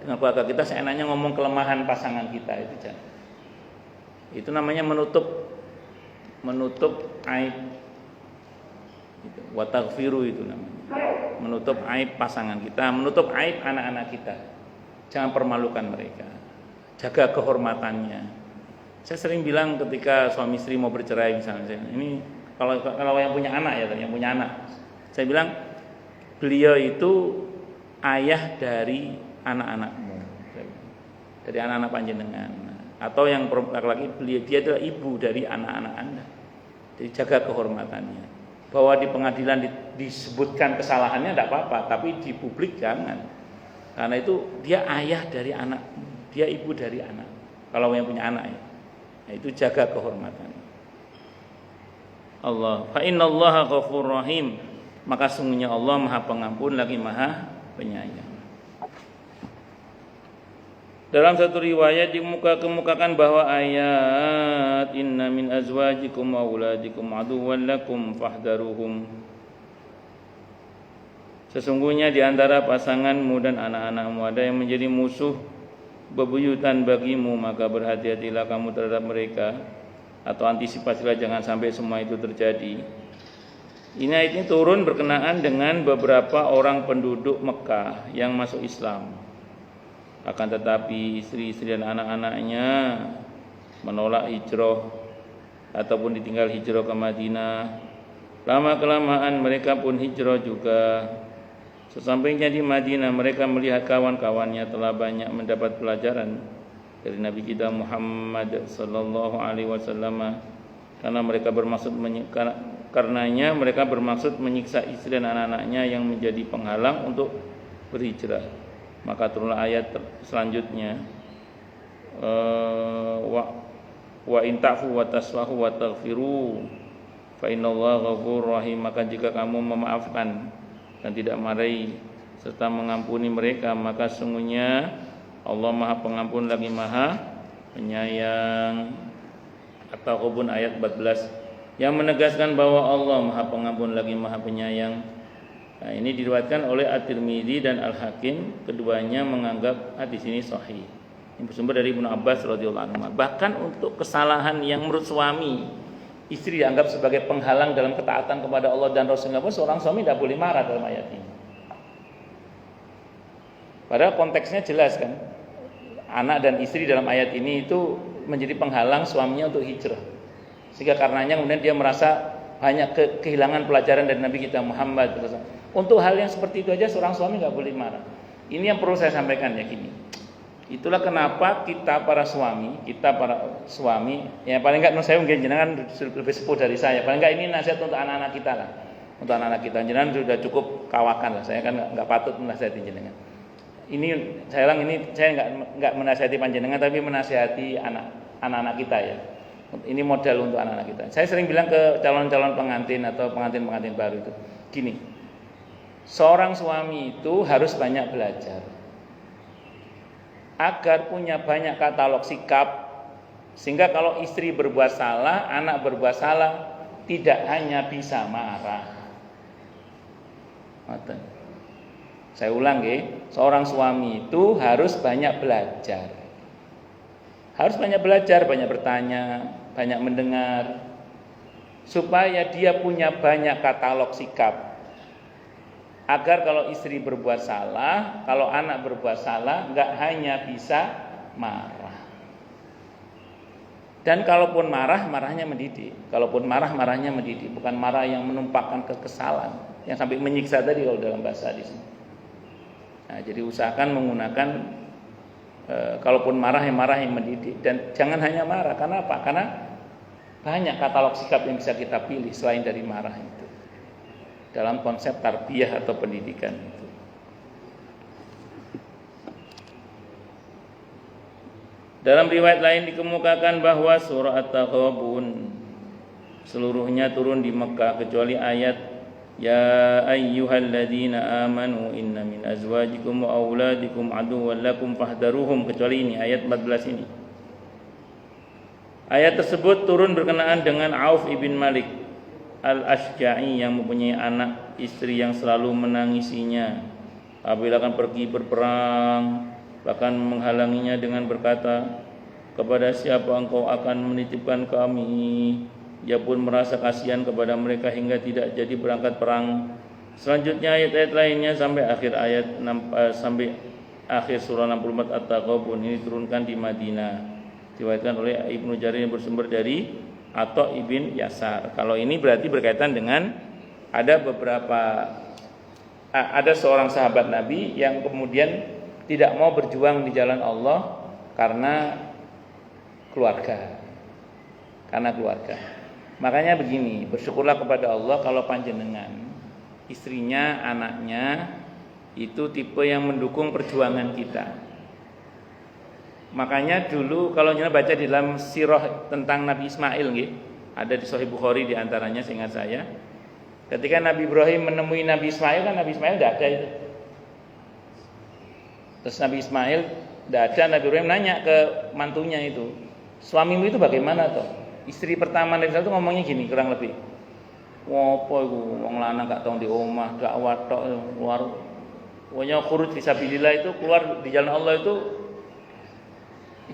dengan keluarga kita, seenaknya ngomong kelemahan pasangan kita, itu jangan. Itu namanya menutup aib. Wataghfiru itu namanya. Menutup aib pasangan kita, menutup aib anak-anak kita. Jangan permalukan mereka. Jaga kehormatannya. Saya sering bilang ketika suami istri mau bercerai misalnya, ini kalau yang punya anak ya, yang punya anak. Saya bilang beliau itu ayah dari anak-anakmu. Dari anak-anak panjenengan. Atau yang laki-laki, dia adalah ibu dari anak-anak Anda. Jadi jaga kehormatannya. Bahwa di pengadilan disebutkan kesalahannya tidak apa-apa, tapi di publik jangan. Karena itu dia ayah dari anak, dia ibu dari anak. Kalau yang punya anak ya, itu jaga kehormatan. Allah, fa innallaha ghafurur rahim. Maka sungguhnya Allah Maha Pengampun lagi Maha Penyayang. Dalam satu riwayat dikemukakan bahwa ayat inna min azwajikum wa auladikum aduwwan lakum fahdharuhum. Sesungguhnya di antara pasanganmu dan anak-anakmu ada yang menjadi musuh bebuyutan bagimu, maka berhati-hatilah kamu terhadap mereka, atau antisipasilah jangan sampai semua itu terjadi. Ini ayat ini turun berkenaan dengan beberapa orang penduduk Mekah yang masuk Islam. Akan tetapi istri-istri dan anak-anaknya menolak hijrah ataupun ditinggal hijrah ke Madinah. Lama-kelamaan mereka pun hijrah juga. Sesampainya di Madinah, mereka melihat kawan-kawannya telah banyak mendapat pelajaran dari Nabi kita Muhammad sallallahu alaihi wasallam, karenanya mereka bermaksud menyiksa istri dan anak-anaknya yang menjadi penghalang untuk berhijrah. Maka turunlah ayat selanjutnya, wa in ta'fu wa tasfahu wa taghfiru fa innallaha ghafurur rahim. Maka jika kamu memaafkan dan tidak marahi serta mengampuni mereka, maka sungguhnya Allah Maha Pengampun lagi Maha Penyayang. At-Taghabun ayat 14 yang menegaskan bahwa Allah Maha Pengampun lagi Maha Penyayang. Nah, ini diriwayatkan oleh At-Tirmidzi dan Al-Hakim, keduanya menganggap hadis ini sahih. Yang bersumber dari Ibnu Abbas radhiyallahu anhu. Bahkan untuk kesalahan yang menurut suami, istri dianggap sebagai penghalang dalam ketaatan kepada Allah dan Rasulnya, seorang suami tidak boleh marah dalam ayat ini. Padahal konteksnya jelas kan, anak dan istri dalam ayat ini itu menjadi penghalang suaminya untuk hijrah, sehingga karenanya kemudian dia merasa banyak kehilangan pelajaran dari Nabi kita Muhammad. Untuk hal yang seperti itu aja seorang suami nggak boleh marah. Ini yang perlu saya sampaikan ya gini. Itulah kenapa kita para suami, ya paling enggak saya mungkin jenengan lebih sepuh dari saya. Paling enggak ini nasihat untuk anak-anak kita lah. Untuk anak-anak kita jenengan sudah cukup kawakan lah. Saya kan enggak patut menasihati jenengan. Ini saya enggak menasihati panjenengan tapi menasihati anak-anak kita ya. Ini modal untuk anak-anak kita. Saya sering bilang ke calon-calon pengantin atau pengantin-pengantin baru itu, gini. Seorang suami itu harus banyak belajar agar punya banyak katalog sikap, sehingga kalau istri berbuat salah, anak berbuat salah, tidak hanya bisa marah. Saya ulang ya, seorang suami itu harus banyak belajar. Harus banyak belajar, banyak bertanya, banyak mendengar, supaya dia punya banyak katalog sikap. Agar kalau istri berbuat salah, kalau anak berbuat salah, enggak hanya bisa marah. Dan kalaupun marah, marahnya mendidik. Kalaupun marah, marahnya mendidik, bukan marah yang menumpahkan kekesalan, yang sampai menyiksa tadi kalau dalam bahasa di sini. Nah, jadi usahakan menggunakan kalaupun marah yang mendidik, dan jangan hanya marah. Karena apa? Karena banyak katalog sikap yang bisa kita pilih selain dari marah itu, dalam konsep tarbiyah atau pendidikan itu. Dalam riwayat lain dikemukakan bahwa surah At-Taghabun seluruhnya turun di Mekah kecuali ayat Ya ayyuhalladzina amanu inna min azwajikum wa auladikum aduwwan lakum fahdharuhum, kecuali ini ayat 14 ini. Ayat tersebut turun berkenaan dengan Auf ibn Malik Al-Ashja'i yang mempunyai anak istri yang selalu menangisinya apabila akan pergi berperang, bahkan menghalanginya dengan berkata, kepada siapa engkau akan menitipkan kami? Dia pun merasa kasihan kepada mereka hingga tidak jadi berangkat perang. Selanjutnya ayat-ayat lainnya sampai akhir surah 64 At-Taghabun ini turunkan di Madinah. Diriwayatkan oleh Ibnu Jarir yang bersumber dari Atha ibn Yasar. Kalau ini berarti berkaitan dengan ada seorang sahabat Nabi yang kemudian tidak mau berjuang di jalan Allah karena keluarga. Makanya begini, bersyukurlah kepada Allah kalau panjenengan, istrinya, anaknya itu tipe yang mendukung perjuangan kita. Makanya dulu kalau kita baca di dalam sirah tentang Nabi Ismail, ada di Sahih Bukhari di antaranya seingat saya. Ketika Nabi Ibrahim menemui Nabi Ismail, kan Nabi Ismail tidak ada itu. Terus Nabi Ismail tidak ada, Nabi Ibrahim nanya ke mantunya itu, suamimu itu bagaimana toh? Istri pertama Nabi Ismail itu ngomongnya gini kurang lebih, ngopo iku wong lanang gak tau di omah, dakwah tok keluar. Pokoknya khuruj fisabilillah itu keluar di jalan Allah itu.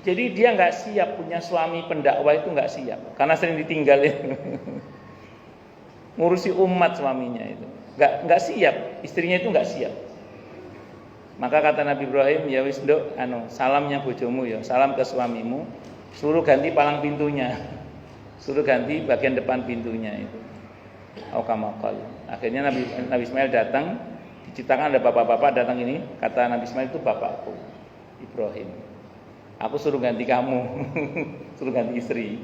Jadi dia nggak siap punya suami pendakwah, itu nggak siap karena sering ditinggalin. Ngurusi umat suaminya itu nggak siap, istrinya itu nggak siap. Maka kata Nabi Ibrahim, ya wis nduk, salamnya bojomu ya, salam ke suamimu, suruh ganti palang pintunya, suruh ganti bagian depan pintunya itu. Aukamakal. Akhirnya Nabi Ismail datang, diciptakan ada bapak-bapak datang ini, kata Nabi Ismail itu bapakku Ibrahim. Aku suruh ganti kamu, suruh ganti istri.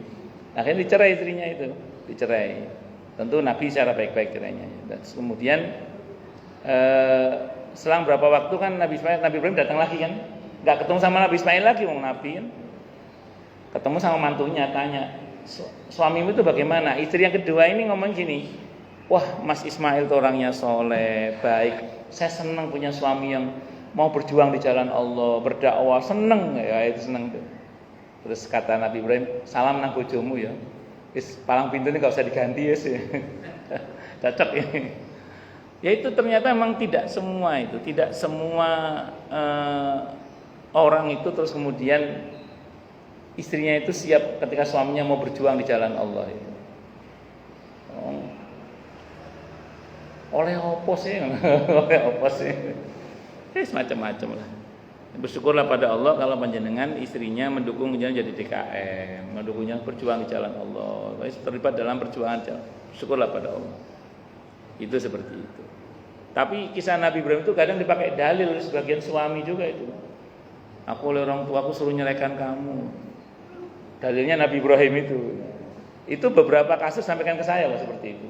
Akhirnya dicerai istrinya itu, dicerai. Tentu Nabi secara baik-baik cerainya. Dan kemudian selang berapa waktu kan Nabi Ibrahim datang lagi kan, nggak ketemu sama Nabi Ismail lagi, wong Nabi kan, ketemu sama mantunya, tanya, suamimu itu bagaimana? Istri yang kedua ini ngomong gini, wah Mas Ismail itu orangnya soleh, baik, saya senang punya suami yang mau berjuang di jalan Allah, berdakwah, seneng ya, itu seneng tuh. Terus kata Nabi Ibrahim, salam nang bojomu ya, palang pintu ini nggak usah diganti ya sih, cocok ini. Ya itu ternyata memang tidak semua orang itu terus kemudian istrinya itu siap ketika suaminya mau berjuang di jalan Allah itu. Oleh apa sih? Oleh apa sih? Semacam-macam lah. Bersyukurlah pada Allah kalau panjenengan istrinya mendukung jadi DKM, mendukungnya berjuang di jalan Allah, terlibat dalam perjuangan jalan. Syukurlah pada Allah. Itu seperti itu. Tapi kisah Nabi Ibrahim itu kadang dipakai dalil oleh sebagian suami juga itu. Aku oleh orang tuaku suruh nyeraikan kamu. Dalilnya Nabi Ibrahim itu. Itu beberapa kasus sampaikan ke saya loh seperti itu.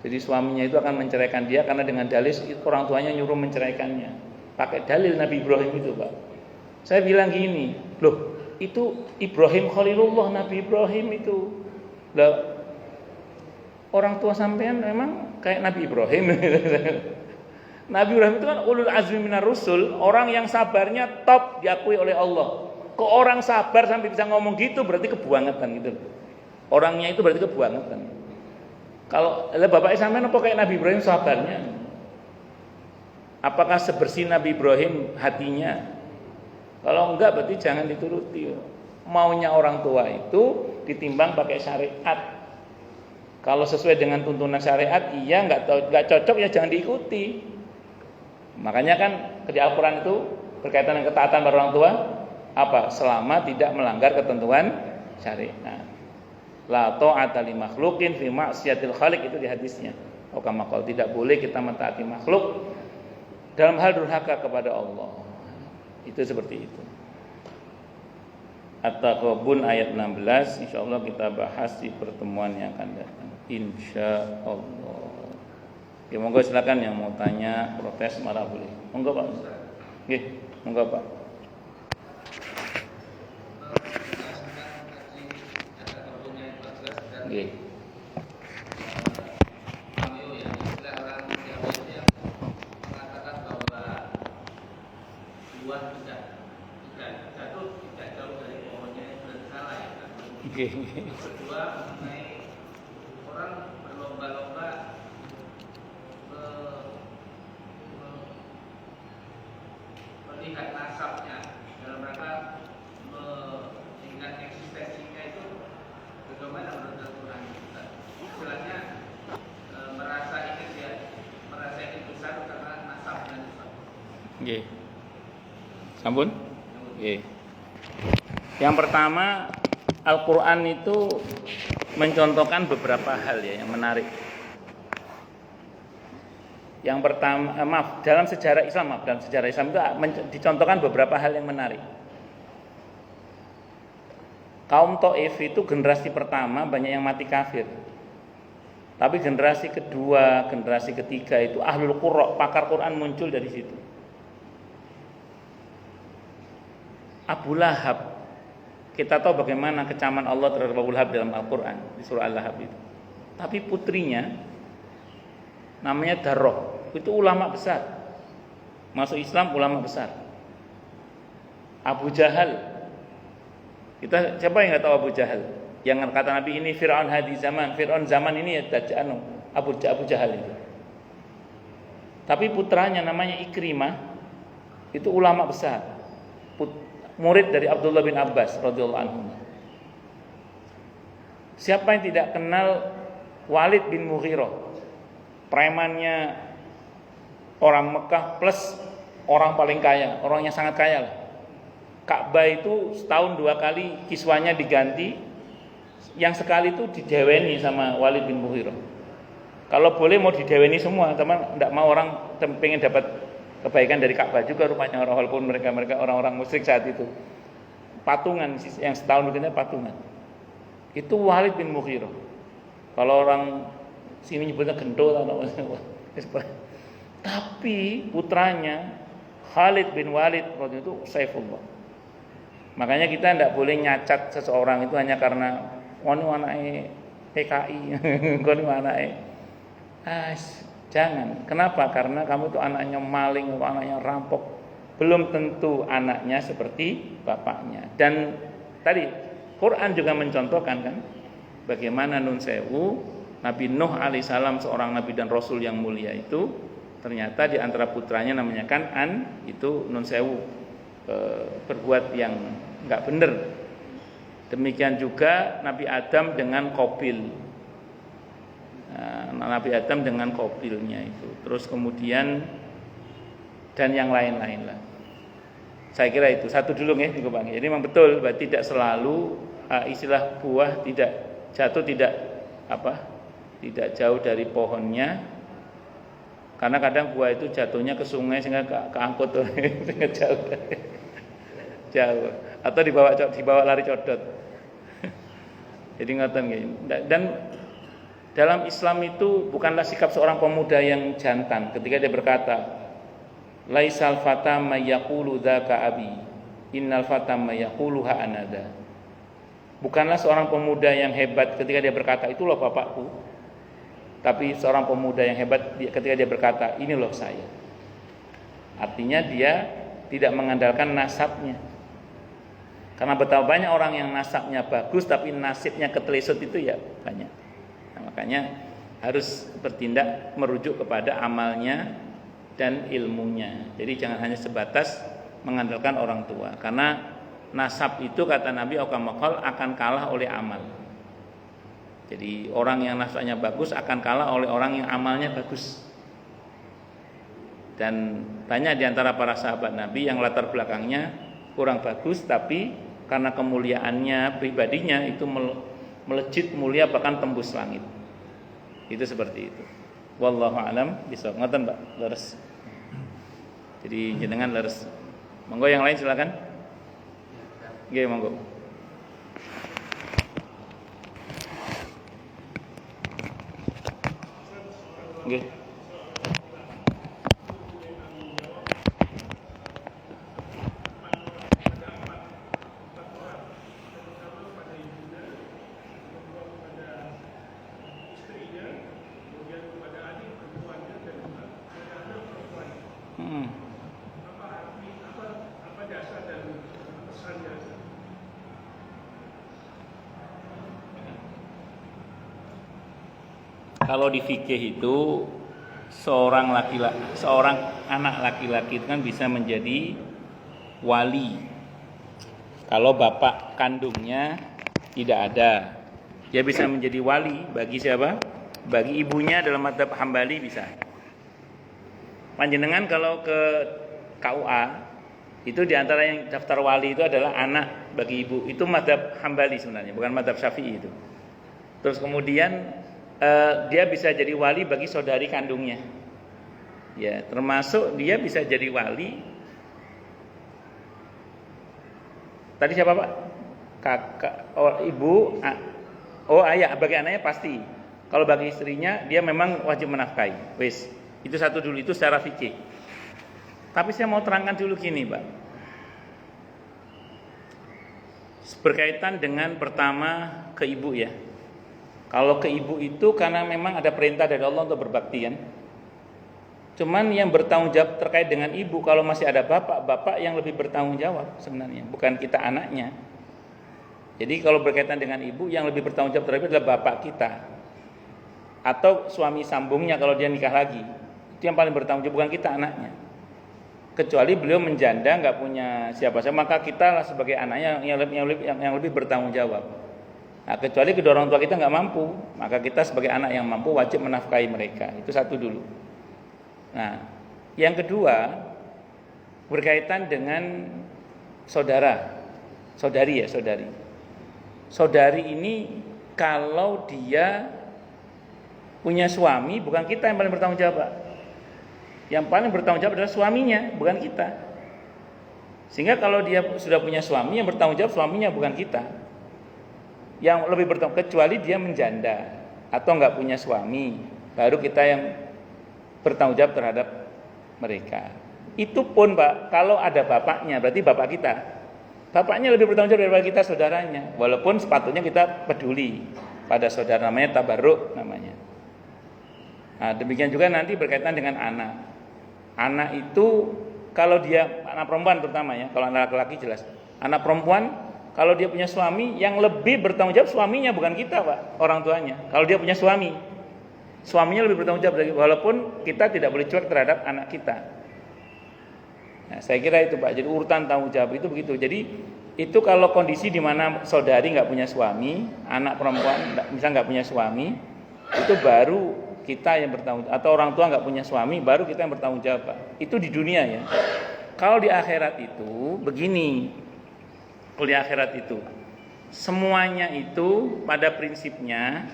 Jadi suaminya itu akan menceraikan dia karena dengan dalil orang tuanya nyuruh menceraikannya. Pakai dalil Nabi Ibrahim itu, Pak. Saya bilang gini, loh, itu Ibrahim Khalilullah, Nabi Ibrahim itu. Lah, orang tua sampean memang kayak Nabi Ibrahim. Nabi Ibrahim itu kan ulul azmi minar rusul, orang yang sabarnya top diakui oleh Allah. Kok orang sabar sampai bisa ngomong gitu berarti kebangetan gitu. Orangnya itu berarti kebangetan. Kalau bapaknya sampean apa kayak Nabi Ibrahim sabarnya? Apakah sebersih Nabi Ibrahim hatinya? Kalau enggak berarti jangan dituruti. Maunya orang tua itu ditimbang pakai syariat. Kalau sesuai dengan tuntunan syariat, iya, enggak cocok ya jangan diikuti. Makanya kan di Al-Qur'an itu berkaitan dengan ketaatan pada orang tua apa? Selama tidak melanggar ketentuan syariat. La ta'ata li makhluqin fi ma'siyatil khaliq, itu di hadisnya. Kama qala, tidak boleh kita mentaati makhluk dalam hal durhaka kepada Allah. Itu seperti itu. At-Taghabun ayat 16 insyaallah kita bahas di pertemuan yang akan datang. Insyaallah. Ya monggo silakan yang mau tanya, protes, marah boleh. Monggo Pak. Nggih, monggo Pak. Nggih. Kedua, mengenai orang berlomba-lomba melihat nasabnya dalam rangka mengingat eksistensinya itu bagaimana menurut Al-Quran kita. Istilahnya merasa ingin besar karena nasabnya besar. Nggih. Sampun? Nggih. Yang pertama, Al-Quran itu mencontohkan beberapa hal ya yang menarik. Yang pertama, dalam sejarah Islam itu dicontohkan beberapa hal yang menarik. Kaum Taif itu generasi pertama banyak yang mati kafir. Tapi generasi kedua, generasi ketiga itu ahlul qurra, pakar Quran muncul dari situ. Abu Lahab, kita tahu bagaimana kecaman Allah terhadap Abu Lahab dalam Al-Quran di surah Al-Lahab itu. Tapi putrinya namanya Darroh, itu ulama besar, masuk Islam ulama besar. Abu Jahal, siapa yang nggak tahu Abu Jahal? Yang kata Nabi ini Fir'aun hadi zaman, Fir'aun zaman ini ya Abu Jahal itu. Tapi putranya namanya Ikrimah, itu ulama besar, murid dari Abdullah bin Abbas radhiyallahu anhu. Siapa yang tidak kenal Walid bin Mughirah, premannya orang Mekah plus orang paling kaya, orangnya sangat kaya lah. Ka'bah itu setahun 2 kali kiswanya diganti, yang sekali itu dideweni sama Walid bin Mughirah. Kalau boleh mau dideweni semua, teman, tidak mau orang pengen dapat kebaikan dari Ka'bah juga rupanya orang, walaupun mereka orang-orang musyrik saat itu. Patungan yang setahun begini patungan. Itu Walid bin Mughirah. Kalau orang sini nyebutnya gendol atau tapi putranya Khalid bin Walid waktu itu Saifullah. Makanya kita tidak boleh nyacat seseorang itu hanya karena ini anaknya PKI, ini anaknya jangan. Kenapa? Karena kamu itu anaknya maling atau anaknya rampok. Belum tentu anaknya seperti bapaknya. Dan tadi Quran juga mencontohkan kan bagaimana Nun Sewu, Nabi Nuh alaihissalam seorang nabi dan rasul yang mulia itu ternyata di antara putranya namanya Kan'an itu Nun Sewu. berbuat yang nggak benar. Demikian juga Nabi Adam dengan Qabil. Nabi Adam dengan Qabilnya itu. Terus kemudian dan yang lain-lain lah. Saya kira itu satu dulu ya, Bang. Jadi memang betul, berarti tidak selalu istilah buah tidak jatuh tidak jauh dari pohonnya. Karena kadang buah itu jatuhnya ke sungai sehingga keangkut sehingga jauh atau dibawa lari codot. Jadi ngoten nggih. Dan dalam Islam itu bukanlah sikap seorang pemuda yang jantan ketika dia berkata, laisal fata may yaqulu dzaka abi, innal fata may yaqulu ha anada. Bukanlah seorang pemuda yang hebat ketika dia berkata, itulah bapakku. Tapi seorang pemuda yang hebat ketika dia berkata, ini loh saya. Artinya dia tidak mengandalkan nasabnya. Karena betapa banyak orang yang nasabnya bagus tapi nasibnya ketelesut itu ya banyak. Nah, makanya harus bertindak merujuk kepada amalnya dan ilmunya. Jadi jangan hanya sebatas mengandalkan orang tua. Karena nasab itu kata Nabi akan kalah oleh amal. Jadi orang yang nasabnya bagus akan kalah oleh orang yang amalnya bagus. Dan banyak di antara para sahabat Nabi yang latar belakangnya kurang bagus, tapi karena kemuliaannya pribadinya itu melejit mulia bahkan tembus langit. Itu seperti itu. Wallahu a'lam bishawab. Ngoten, Mbak, leres. Jadi jenengan leres. Monggo yang lain silakan. Nggih, monggo. Nggih. Kalau di fikih itu seorang anak laki-laki itu kan bisa menjadi wali. Kalau bapak kandungnya tidak ada, dia bisa menjadi wali bagi siapa? Bagi ibunya dalam mazhab Hambali bisa. Panjenengan kalau ke KUA itu diantara yang daftar wali itu adalah anak bagi ibu. Itu mazhab Hambali sebenarnya, bukan mazhab Syafi'i itu. Terus kemudian dia bisa jadi wali bagi saudari kandungnya. Ya, termasuk dia bisa jadi wali. Tadi siapa, Pak? Kakak, ibu, ayah, bagi anaknya pasti. Kalau bagi istrinya dia memang wajib menafkahi. Wis, itu satu dulu, itu secara fikih. Tapi saya mau terangkan dulu gini, Pak. Berkaitan dengan pertama ke ibu ya. Kalau ke ibu itu karena memang ada perintah dari Allah untuk berbakti kan. Cuman yang bertanggung jawab terkait dengan ibu kalau masih ada bapak yang lebih bertanggung jawab sebenarnya, bukan kita anaknya. Jadi kalau berkaitan dengan ibu yang lebih bertanggung jawab terhadap adalah bapak kita. Atau suami sambungnya kalau dia nikah lagi. Itu yang paling bertanggung jawab, bukan kita anaknya. Kecuali beliau menjanda nggak punya siapa-siapa, maka kita lah sebagai anaknya yang lebih bertanggung jawab. Nah, kecuali kedua orang tua kita nggak mampu, maka kita sebagai anak yang mampu wajib menafkahi mereka. Itu satu dulu. Nah, yang kedua berkaitan dengan saudari. Saudari ini kalau dia punya suami, bukan kita yang paling bertanggung jawab. Yang paling bertanggung jawab adalah suaminya, bukan kita. Sehingga kalau dia sudah punya suami, yang bertanggung jawab suaminya, bukan kita. Yang lebih bertanggung, kecuali dia menjanda atau nggak punya suami, baru kita yang bertanggung jawab terhadap mereka. Itu pun, Pak, kalau ada bapaknya, berarti bapak kita. Bapaknya lebih bertanggung jawab daripada kita saudaranya. Walaupun sepatutnya kita peduli pada saudara, namanya tabarruk namanya. Nah, demikian juga nanti berkaitan dengan anak. Anak itu kalau dia anak perempuan terutama ya, kalau anak laki-laki jelas. Anak perempuan kalau dia punya suami, yang lebih bertanggung jawab suaminya, bukan kita, Pak, orang tuanya. Kalau dia punya suami, suaminya lebih bertanggung jawab, walaupun kita tidak boleh cuek terhadap anak kita. Nah, saya kira itu Pak. Jadi urutan tanggung jawab itu begitu. Jadi itu kalau kondisi di mana saudari nggak punya suami, anak perempuan misalnya nggak punya suami, itu baru kita yang bertanggung jawab. Atau orang tua nggak punya suami, baru kita yang bertanggung jawab Pak. Itu di dunia ya. Kalau di akhirat itu begini. Kalau di akhirat itu semuanya itu pada prinsipnya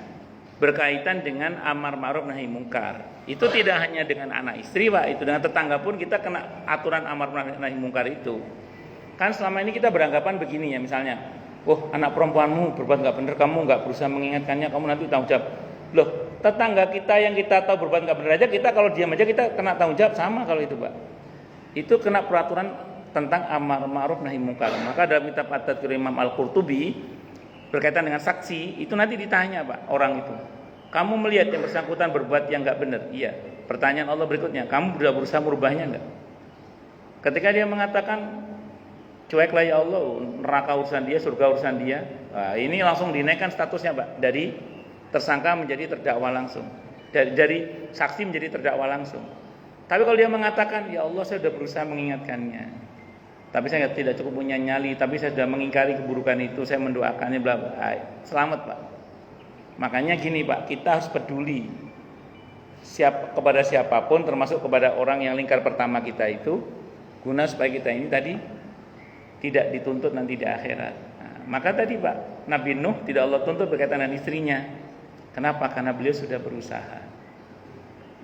berkaitan dengan amar ma'ruf nahi mungkar. Itu tidak hanya dengan anak istri Pak, itu dengan tetangga pun kita kena aturan amar ma'ruf nahi mungkar itu. Kan selama ini kita beranggapan begini ya, misalnya, anak perempuanmu berbuat nggak benar, kamu nggak berusaha mengingatkannya, kamu nanti tanggung jawab. Loh, tetangga kita yang kita tahu berbuat nggak benar aja, kita kalau diam aja kita kena tanggung jawab sama kalau itu Pak. Itu kena peraturan tentang amar ma'ruf nahi mungkar. Maka dalam kitab At-Tadhkir Imam Al-Qurtubi berkaitan dengan saksi, itu nanti ditanya Pak orang itu. Kamu melihat yang bersangkutan berbuat yang nggak benar? Iya. Pertanyaan Allah berikutnya, kamu sudah berusaha merubahnya nggak? Ketika dia mengatakan cueklah ya Allah, neraka urusan dia, surga urusan dia. Nah, ini langsung dinaikkan statusnya Pak, dari tersangka menjadi terdakwa langsung, dari saksi menjadi terdakwa langsung. Tapi kalau dia mengatakan ya Allah saya sudah berusaha mengingatkannya, tapi saya tidak cukup punya nyali, tapi saya sudah mengingkari keburukan itu, saya mendoakannya bla bla. Selamat Pak. Makanya gini Pak, kita harus peduli kepada siapapun, termasuk kepada orang yang lingkar pertama kita itu, guna supaya kita ini tadi tidak dituntut nanti di akhirat. Nah, maka tadi Pak, Nabi Nuh tidak Allah tuntut berkaitan dengan istrinya. Kenapa? Karena beliau sudah berusaha.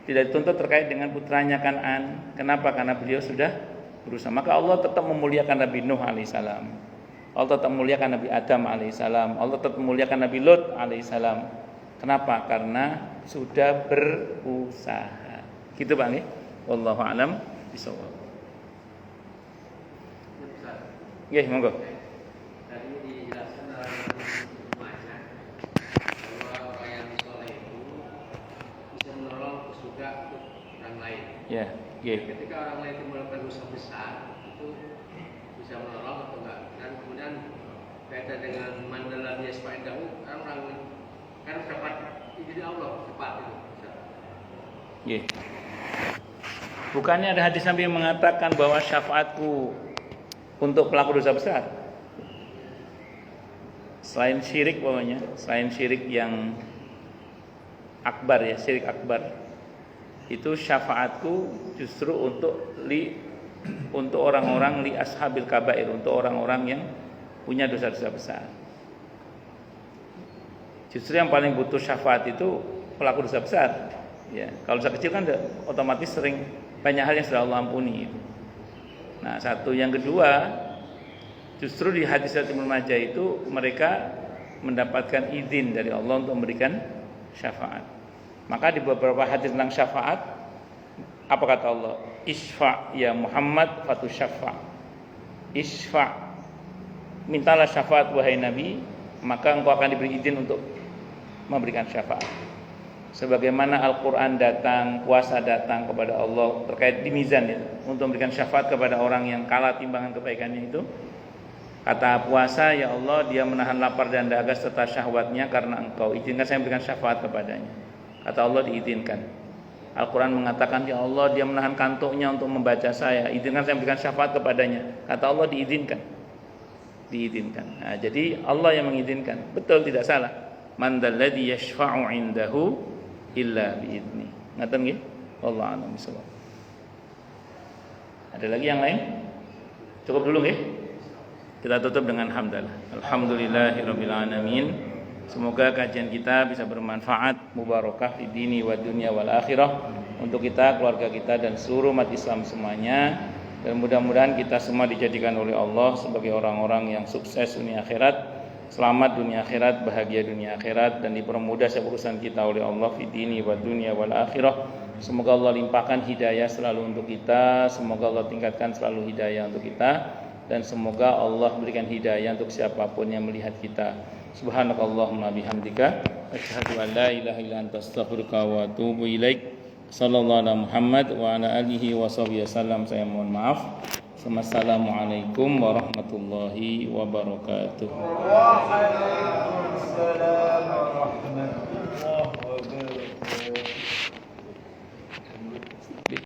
Tidak dituntut terkait dengan putranya Kan'an. Kenapa? Karena beliau sudah berusaha. Maka Allah tetap memuliakan Nabi Nuh alaihissalam. Allah tetap memuliakan Nabi Adam alaihissalam. Allah tetap memuliakan Nabi Lut alaihissalam. Kenapa? Karena sudah berusaha. Gitu Pak nggih. Wallahu a'lam bishawab. Ya, monggo. Tadi dijelaskan dalam macam bahwa orang yang soleh itu bisa menolong surga untuk orang lain. Ya, Ketika orang lain itu melakukan dosa besar, itu bisa menolong atau enggak? Dan kemudian kaitan dengan mandalam yasma'in dahu, orang kan dapat izin Allah cepat itu. Ya. Bukannya ada hadis Nabi yang mengatakan bahwa syafaatku untuk pelaku dosa besar, selain syirik pokoknya, selain syirik yang akbar ya, syirik akbar, itu syafaatku justru untuk orang-orang li ashabil kabair, untuk orang-orang yang punya dosa-dosa besar. Justru yang paling butuh syafaat itu pelaku dosa besar. Ya, kalau dosa kecil kan otomatis sering banyak hal yang sudah Allah ampuni itu. Nah, satu yang kedua, justru di hadis Ibnu Majah itu mereka mendapatkan izin dari Allah untuk memberikan syafaat. Maka di beberapa hadis tentang syafaat, apa kata Allah? Isfa ya Muhammad fatu syafa. Isfa, mintalah syafaat wahai Nabi, maka engkau akan diberi izin untuk memberikan syafaat. Sebagaimana Al-Quran datang, puasa datang kepada Allah terkait di mizan ya, untuk memberikan syafaat kepada orang yang kalah timbangan kebaikannya itu. Kata puasa, ya Allah dia menahan lapar dan dahaga serta syahwatnya karena engkau izinkan saya memberikan syafaat kepadanya. Kata Allah diizinkan. Al-Quran mengatakan ya Allah dia menahan kantuknya untuk membaca saya, izinkan saya memberikan syafaat kepadanya. Kata Allah diizinkan. Nah, jadi Allah yang mengizinkan. Betul, tidak salah. Man dzalladzi yashfa'u 'indahu illa biidni. Ngaten nggih? Wallahu a'lam bishawab. Ada lagi yang lain? Cukup dulu nggih? Kita tutup dengan hamdalah. Alhamdulillahirabbil alamin. Semoga kajian kita bisa bermanfaat, mubarakah di dini wa dunya wal akhirah untuk kita, keluarga kita dan seluruh umat Islam semuanya. Dan mudah-mudahan kita semua dijadikan oleh Allah sebagai orang-orang yang sukses dunia akhirat. Selamat dunia akhirat, bahagia dunia akhirat, dan dipermudah setiap urusan kita oleh Allah fi dini wa dunya wal akhirah. Semoga Allah limpahkan hidayah selalu untuk kita, semoga Allah tingkatkan selalu hidayah untuk kita, dan semoga Allah berikan hidayah untuk siapapun yang melihat kita. Subhanakallahumma bihamdika asyhadu an la ilaha illa anta astaghfiruka wa atubu ilaik. Sallallahu alaihi Muhammad wa ala alihi wa sahbihi wasallam. Saya mohon maaf. Assalamualaikum warahmatullahi wabarakatuh. Waalaikumsalam warahmatullahi wabarakatuh.